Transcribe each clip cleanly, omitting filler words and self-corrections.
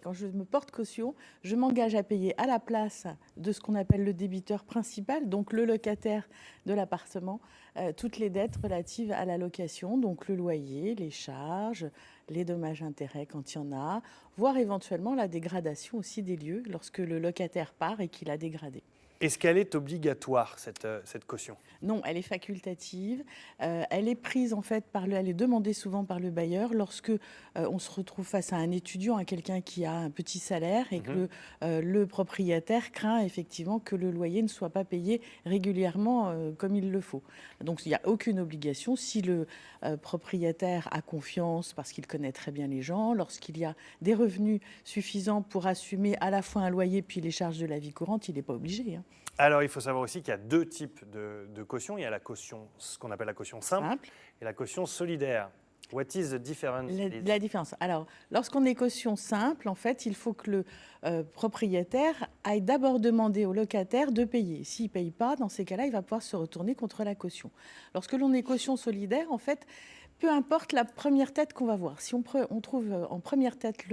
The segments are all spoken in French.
Quand je me porte caution, je m'engage à payer à la place de ce qu'on appelle le débiteur principal, donc le locataire de l'appartement, toutes les dettes relatives à la location, donc le loyer, les charges, les dommages-intérêts quand il y en a, voire éventuellement la dégradation aussi des lieux lorsque le locataire part et qu'il a dégradé. Est-ce qu'elle est obligatoire, cette caution? Non, elle est facultative. Elle est prise en fait elle est demandée souvent par le bailleur lorsque on se retrouve face à un étudiant, à quelqu'un qui a un petit salaire et que le propriétaire craint effectivement que le loyer ne soit pas payé régulièrement comme il le faut. Donc il n'y a aucune obligation. Si le propriétaire a confiance parce qu'il connaît très bien les gens, lorsqu'il y a des revenus suffisants pour assumer à la fois un loyer puis les charges de la vie courante, il n'est pas obligé. Alors, il faut savoir aussi qu'il y a deux types de caution. Il y a la caution, ce qu'on appelle la caution simple, et la caution solidaire. What is the difference? La différence. Alors, lorsqu'on est caution simple, en fait, il faut que le propriétaire aille d'abord demander au locataire de payer. S'il ne paye pas, dans ces cas-là, il va pouvoir se retourner contre la caution. Lorsque l'on est caution solidaire, en fait, peu importe la première tête qu'on va voir. Si on trouve en première tête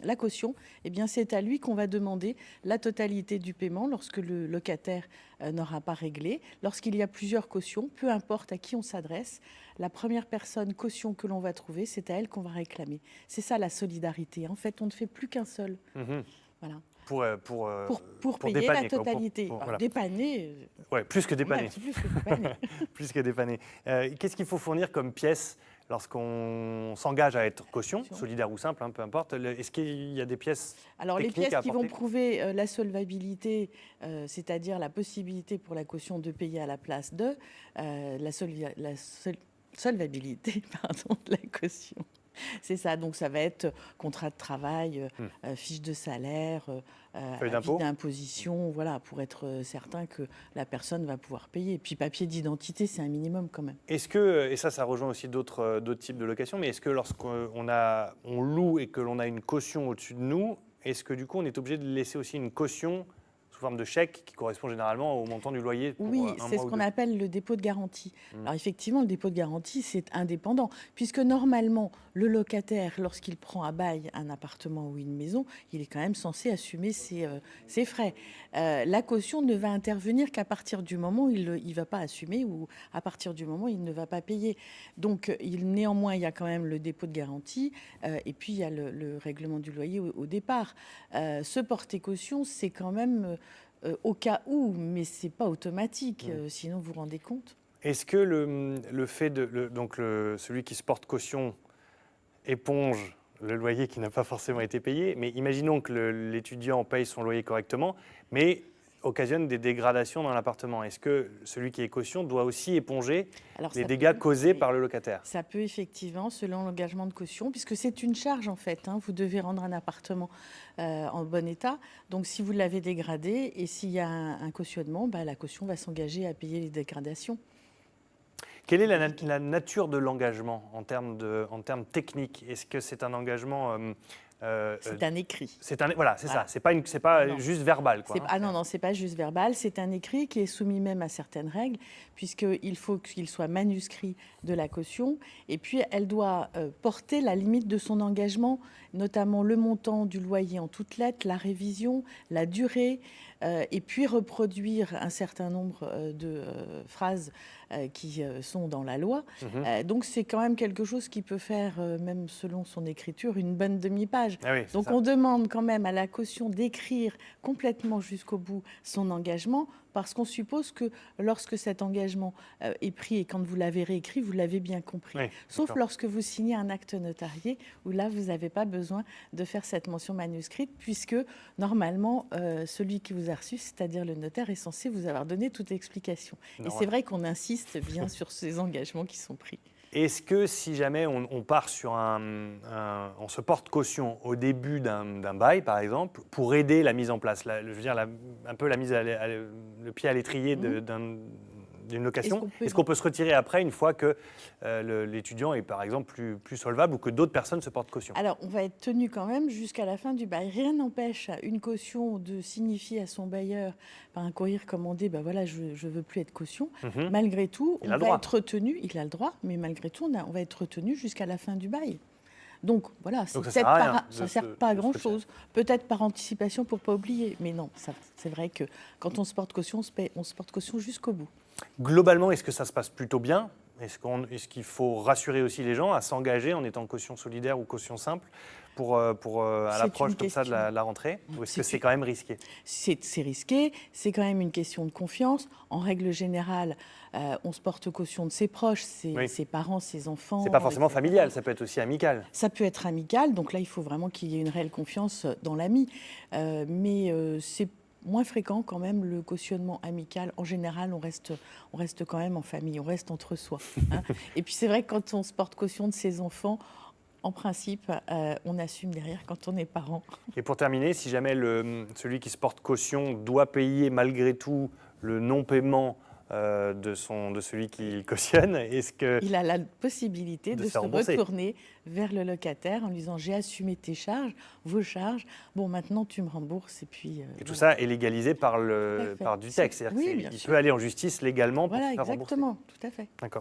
la caution, eh bien c'est à lui qu'on va demander la totalité du paiement lorsque le locataire n'aura pas réglé. Lorsqu'il y a plusieurs cautions, peu importe à qui on s'adresse, la première personne caution que l'on va trouver, c'est à elle qu'on va réclamer. C'est ça la solidarité. En fait, on ne fait plus qu'un seul. Voilà. Pour payer dépanner, la totalité. voilà. Dépanner. Ouais, plus que dépanner. Ouais, c'est plus que dépanner. Plus que dépanner. Qu'est-ce qu'il faut fournir comme pièces lorsqu'on s'engage à être caution, solidaire ou simple, peu importe? Est-ce qu'il y a des pièces Alors les techniques pièces à qui vont apporter? prouver la solvabilité, c'est-à-dire la possibilité pour la caution de payer à la place de solvabilité pardon, de la caution. C'est ça, donc ça va être contrat de travail, fiche de salaire, avis d'imposition, voilà, pour être certain que la personne va pouvoir payer. Puis papier d'identité, c'est un minimum quand même. Est-ce que, et ça rejoint aussi d'autres types de location, mais est-ce que lorsqu'on loue et que l'on a une caution au-dessus de nous, est-ce que du coup on est obligé de laisser aussi une caution sous forme de chèque qui correspond généralement au montant du loyer pour Oui, un c'est mois ce ou qu'on deux? appelle le dépôt de garantie. Alors effectivement, le dépôt de garantie, c'est indépendant, puisque normalement, le locataire, lorsqu'il prend à bail un appartement ou une maison, il est quand même censé assumer ses frais. La caution ne va intervenir qu'à partir du moment où il ne va pas assumer ou à partir du moment où il ne va pas payer. Donc néanmoins, il y a quand même le dépôt de garantie et puis il y a le règlement du loyer au départ. Se porter caution, c'est quand même... au cas où, mais ce n'est pas automatique, sinon vous vous rendez compte. Est-ce que le fait celui qui se porte caution éponge le loyer qui n'a pas forcément été payé, mais imaginons que l'étudiant paye son loyer correctement, mais occasionne des dégradations dans l'appartement. Est-ce que celui qui est caution doit aussi éponger les dégâts causés par le locataire? Ça peut effectivement, selon l'engagement de caution, puisque c'est une charge en fait. Vous devez rendre un appartement en bon état. Donc si vous l'avez dégradé et s'il y a un cautionnement, la caution va s'engager à payer les dégradations. Quelle est la nature de l'engagement en termes techniques? Est-ce que c'est un engagement c'est un écrit. Voilà, c'est ça. C'est pas juste verbal, quoi. Non, c'est pas juste verbal. C'est un écrit qui est soumis même à certaines règles, puisqu'il faut qu'il soit manuscrit de la caution. Et puis, elle doit porter la limite de son engagement, notamment le montant du loyer en toutes lettres, la révision, la durée, et puis reproduire un certain nombre de phrases qui sont dans la loi. Donc, c'est quand même quelque chose qui peut faire, même selon son écriture, une bonne demi-page. Ah oui, donc, on demande quand même à la caution d'écrire complètement jusqu'au bout son engagement, parce qu'on suppose que lorsque cet engagement est pris et quand vous l'avez réécrit, vous l'avez bien compris. Oui, sauf lorsque vous signez un acte notarié, où là, vous n'avez pas besoin de faire cette mention manuscrite, puisque normalement, celui qui vous a reçu, c'est-à-dire le notaire, est censé vous avoir donné toute l'explication. Et c'est vrai qu'on insiste bien sur ces engagements qui sont pris. Est-ce que si jamais on part sur on se porte caution au début d'un bail, par exemple, pour aider la mise en place, un peu la mise le pied à l'étrier d'une location, est-ce qu'on peut se retirer après une fois que l'étudiant est par exemple plus solvable ou que d'autres personnes se portent caution? Alors, on va être tenu quand même jusqu'à la fin du bail. Rien n'empêche à une caution de signifier à son bailleur par un courrier recommandé, voilà, je ne veux plus être caution. Malgré tout, on va être retenu, il a le droit, mais malgré tout, on va être retenu jusqu'à la fin du bail. Donc voilà, Donc ça peut-être sert à rien ça de sert se- pas à de se grand-chose. Peut-être par anticipation pour pas oublier. Mais non, c'est vrai que quand on se porte caution, on se porte caution jusqu'au bout. Globalement, est-ce que ça se passe plutôt bien? Est-ce qu'il faut rassurer aussi les gens à s'engager en étant caution solidaire ou caution simple à C'est l'approche une comme ça de question. la rentrée? Ou est-ce que C'est c'est quand même risqué? C'est risqué, c'est quand même une question de confiance. En règle générale, on se porte caution de ses proches, Oui. ses parents, ses enfants. C'est pas forcément etc. familial, ça peut être aussi amical. Ça peut être amical, donc là, il faut vraiment qu'il y ait une réelle confiance dans l'ami. Mais c'est moins fréquent quand même le cautionnement amical. En général, on reste quand même en famille, on reste entre soi. Hein. Et puis c'est vrai que quand on se porte caution de ses enfants, en principe, on assume derrière quand on est parent. Et pour terminer, si jamais celui qui se porte caution doit payer malgré tout le non-paiement de celui qui cautionne, est-ce que... Il a la possibilité De de se se rembourser. retourner vers le locataire en lui disant j'ai assumé tes charges, vos charges, bon maintenant tu me rembourses et puis... Et tout voilà. ça est légalisé par Tout à fait. du texte, c'est-à-dire Oui, qu'il bien il sûr. peut aller en justice légalement pour Voilà, se faire rembourser. exactement, tout à fait. D'accord.